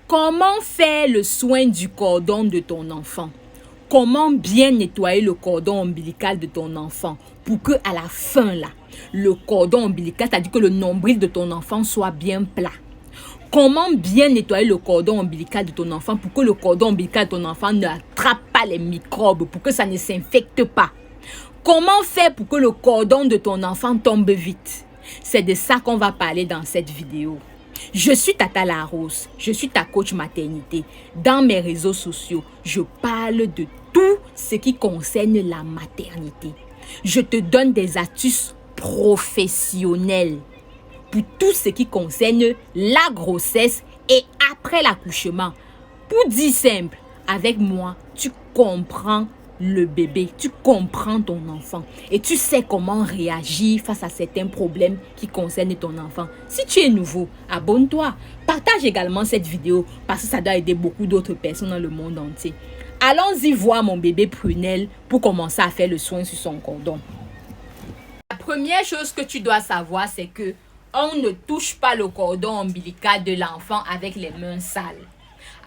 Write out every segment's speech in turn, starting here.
Comment faire le soin du cordon de ton enfant? Comment bien nettoyer le cordon ombilical de ton enfant pour que à la fin là, le cordon ombilical, c'est-à-dire que le nombril de ton enfant soit bien plat? Comment bien nettoyer le cordon ombilical de ton enfant pour que le cordon ombilical de ton enfant ne attrape pas les microbes, pour que ça ne s'infecte pas? Comment faire pour que le cordon de ton enfant tombe vite? C'est de ça qu'on va parler dans cette vidéo. Je suis Tata Larose, je suis ta coach maternité. Dans mes réseaux sociaux, je parle de tout ce qui concerne la maternité. Je te donne des astuces professionnelles pour tout ce qui concerne la grossesse et après l'accouchement. Pour dire simple, avec moi, tu comprends le bébé, tu comprends ton enfant et tu sais comment réagir face à certains problèmes qui concernent ton enfant. Si tu es nouveau, abonne-toi. Partage également cette vidéo parce que ça doit aider beaucoup d'autres personnes dans le monde entier. Allons-y voir mon bébé Prunelle pour commencer à faire le soin sur son cordon. La première chose que tu dois savoir, c'est que on ne touche pas le cordon ombilical de l'enfant avec les mains sales.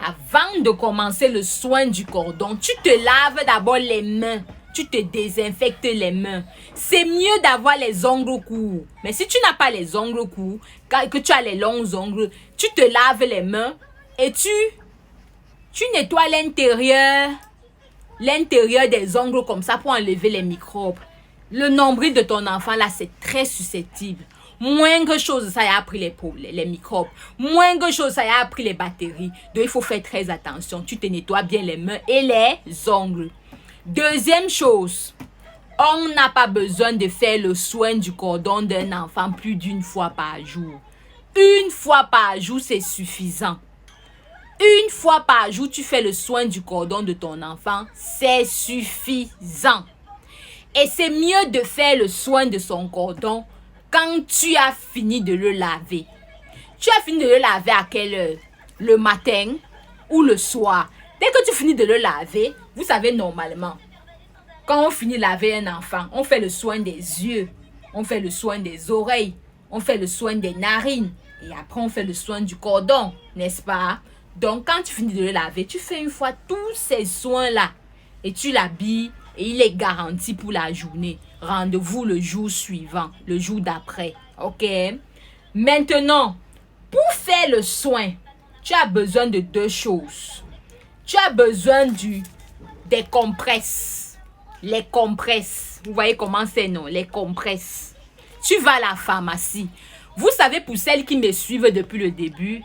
Avant de commencer le soin du cordon, tu te laves d'abord les mains. Tu te désinfectes les mains. C'est mieux d'avoir les ongles courts. Mais si tu n'as pas les ongles courts, que tu as les longs ongles, tu te laves les mains et tu nettoies l'intérieur des ongles comme ça pour enlever les microbes. Le nombril de ton enfant là, c'est très susceptible. Moindre chose, ça y a pris les microbes. Moindre chose, ça y a pris les bactéries. Donc, il faut faire très attention. Tu te nettoies bien les mains et les ongles. Deuxième chose, on n'a pas besoin de faire le soin du cordon d'un enfant plus d'une fois par jour. Une fois par jour, c'est suffisant. Une fois par jour, tu fais le soin du cordon de ton enfant, c'est suffisant. Et c'est mieux de faire le soin de son cordon quand tu as fini de le laver. Tu as fini de le laver à quelle heure? Le matin ou le soir? Dès que tu finis de le laver, vous savez normalement, quand on finit de laver un enfant, on fait le soin des yeux, on fait le soin des oreilles, on fait le soin des narines et après on fait le soin du cordon, n'est-ce pas? Donc quand tu finis de le laver, tu fais une fois tous ces soins-là et tu l'habilles et il est garanti pour la journée. Rendez-vous le jour suivant, le jour d'après. Ok? Maintenant, pour faire le soin, tu as besoin de deux choses. Tu as besoin des compresses. Les compresses. Vous voyez comment c'est, non? Les compresses. Tu vas à la pharmacie. Vous savez, pour celles qui me suivent depuis le début,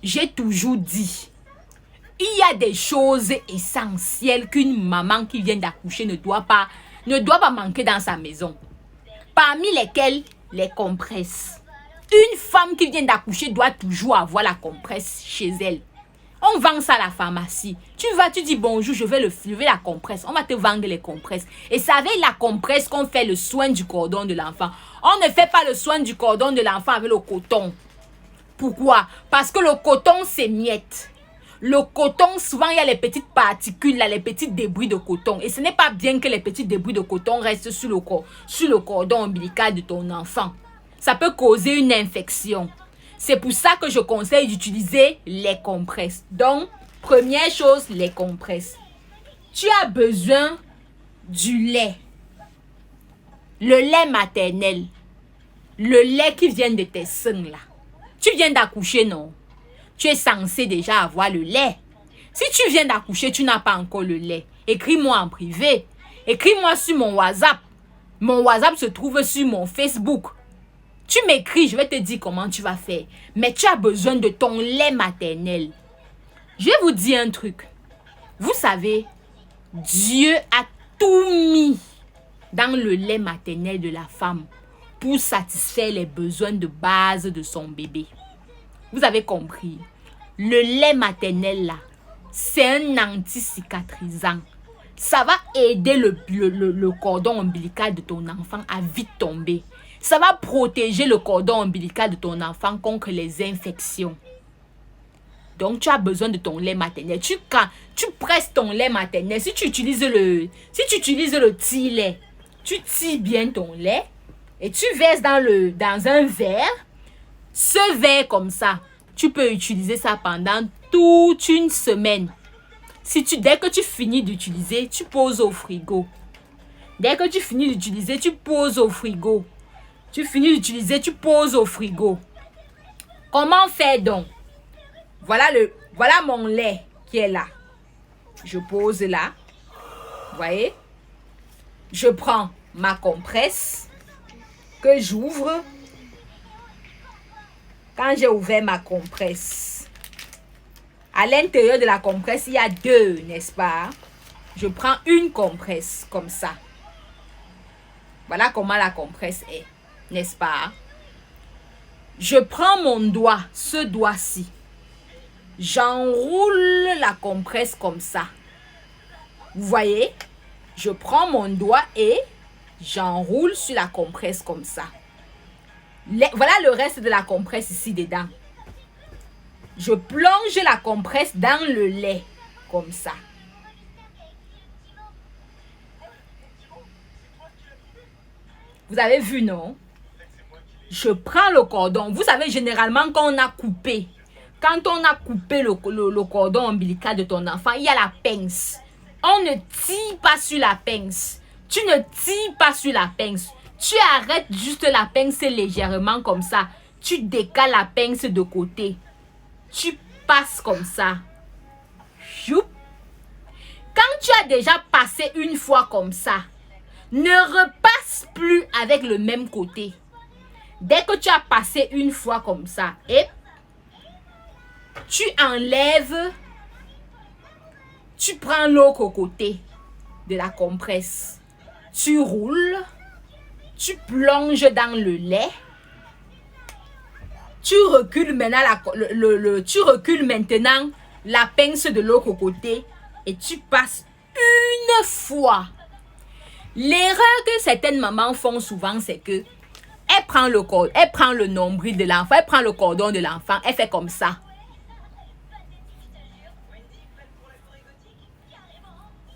j'ai toujours dit, il y a des choses essentielles qu'une maman qui vient d'accoucher ne doit pas manquer dans sa maison. Parmi lesquelles, les compresses. Une femme qui vient d'accoucher doit toujours avoir la compresse chez elle. On vend ça à la pharmacie. Tu vas, tu dis bonjour, je vais lever la compresse. On va te vendre les compresses. Et c'est avec la compresse qu'on fait le soin du cordon de l'enfant. On ne fait pas le soin du cordon de l'enfant avec le coton. Pourquoi? Parce que le coton s'émiette. Le coton, souvent, il y a les petites particules, là, les petits débris de coton. Et ce n'est pas bien que les petits débris de coton restent sur le cordon ombilical de ton enfant. Ça peut causer une infection. C'est pour ça que je conseille d'utiliser les compresses. Donc, première chose, les compresses. Tu as besoin du lait. Le lait maternel. Le lait qui vient de tes seins, là. Tu viens d'accoucher, non? Tu es censé déjà avoir le lait. Si tu viens d'accoucher, tu n'as pas encore le lait. Écris-moi en privé. Écris-moi sur mon WhatsApp. Mon WhatsApp se trouve sur mon Facebook. Tu m'écris, je vais te dire comment tu vas faire. Mais tu as besoin de ton lait maternel. Je vais vous dire un truc. Vous savez, Dieu a tout mis dans le lait maternel de la femme pour satisfaire les besoins de base de son bébé. Vous avez compris. Le lait maternel là, c'est un anti-cicatrisant. Ça va aider le cordon ombilical de ton enfant à vite tomber. Ça va protéger le cordon ombilical de ton enfant contre les infections. Donc, tu as besoin de ton lait maternel. Quand tu presses ton lait maternel, si tu utilises le tire-lait, tu tires bien ton lait et tu verses dans un verre. Ce verre comme ça, Tu peux utiliser ça pendant toute une semaine. Dès que tu finis d'utiliser, tu poses au frigo. Dès que tu finis d'utiliser, tu poses au frigo. Tu finis d'utiliser, tu poses au frigo. Comment faire donc? Voilà mon lait qui est là. Je pose là. Vous voyez? Je prends ma compresse que j'ouvre. Quand j'ai ouvert ma compresse, à l'intérieur de la compresse, il y a deux, n'est-ce pas? Je prends une compresse comme ça. Voilà comment la compresse est, n'est-ce pas? Je prends mon doigt, ce doigt-ci. J'enroule la compresse comme ça. Vous voyez? Je prends mon doigt et j'enroule sur la compresse comme ça. Voilà le reste de la compresse ici dedans. Je plonge la compresse dans le lait comme ça. Vous avez vu, non? Je prends le cordon. Vous savez, généralement, quand on a coupé le cordon ombilical de ton enfant, il y a la pince. On ne tire pas sur la pince. Tu ne tires pas sur la pince. Tu arrêtes juste la pince légèrement comme ça. Tu décales la pince de côté. Tu passes comme ça. Choup. Quand tu as déjà passé une fois comme ça, ne repasse plus avec le même côté. Dès que tu as passé une fois comme ça, et tu enlèves, tu prends l'autre côté de la compresse. Tu roules, tu plonges dans le lait. Tu recules maintenant la pince de l'autre côté et tu passes une fois. L'erreur que certaines mamans font souvent, c'est que elle prend le nombril de l'enfant, elle prend le cordon de l'enfant, elle fait comme ça.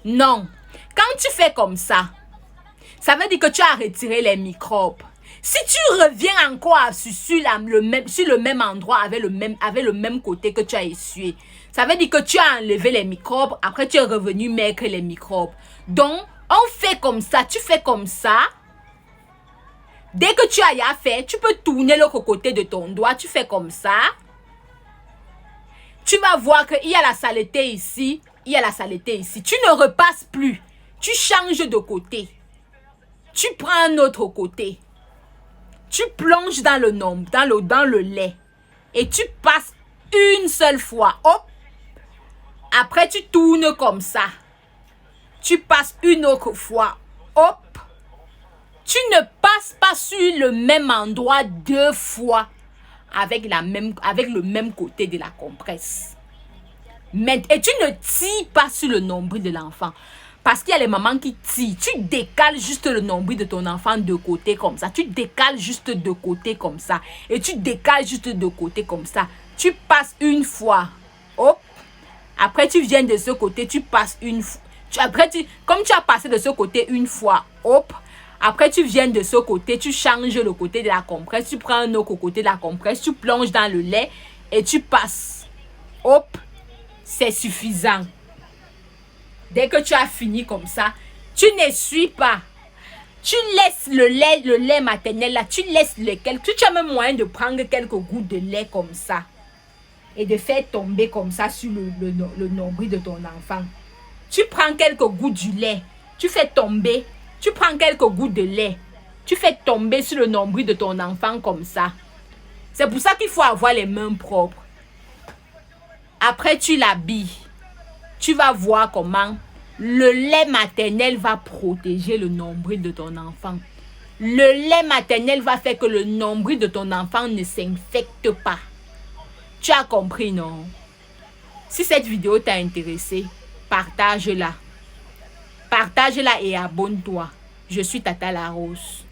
Non. Quand tu fais comme ça veut dire que tu as retiré les microbes. Si tu reviens encore sur le même endroit avec le même côté que tu as essuyé, ça veut dire que tu as enlevé les microbes, après tu es revenu mettre les microbes. Donc, on fait comme ça, tu fais comme ça. Dès que tu as rien fait, tu peux tourner l'autre côté de ton doigt, tu fais comme ça. Tu vas voir qu'il y a la saleté ici, il y a la saleté ici. Tu ne repasses plus, tu changes de côté. Tu prends un autre côté. Tu plonges dans le lait et tu passes une seule fois. Hop. Après, tu tournes comme ça. Tu passes une autre fois. Hop. Tu ne passes pas sur le même endroit deux fois avec le même côté de la compresse. Et tu ne tires pas sur le nombril de l'enfant. Parce qu'il y a les mamans qui tirent. Tu décales juste le nombril de ton enfant de côté comme ça. Tu décales juste de côté comme ça. Et tu décales juste de côté comme ça. Tu passes une fois. Hop. Après, tu viens de ce côté. Tu passes une fois. Comme tu as passé de ce côté une fois. Hop. Après, tu viens de ce côté. Tu changes le côté de la compresse. Tu prends un autre côté de la compresse. Tu plonges dans le lait. Et tu passes. Hop. C'est suffisant. Dès que tu as fini comme ça, tu n'essuies pas. Tu laisses le lait maternel là, tu laisses tu as même moyen de prendre quelques gouttes de lait comme ça. Et de faire tomber comme ça sur le nombril de ton enfant. Tu prends quelques gouttes du lait, tu fais tomber. Tu prends quelques gouttes de lait, tu fais tomber sur le nombril de ton enfant comme ça. C'est pour ça qu'il faut avoir les mains propres. Après, tu l'habilles. Tu vas voir comment le lait maternel va protéger le nombril de ton enfant. Le lait maternel va faire que le nombril de ton enfant ne s'infecte pas. Tu as compris, non? Si cette vidéo t'a intéressé, partage-la. Partage-la et abonne-toi. Je suis Tata La Rose.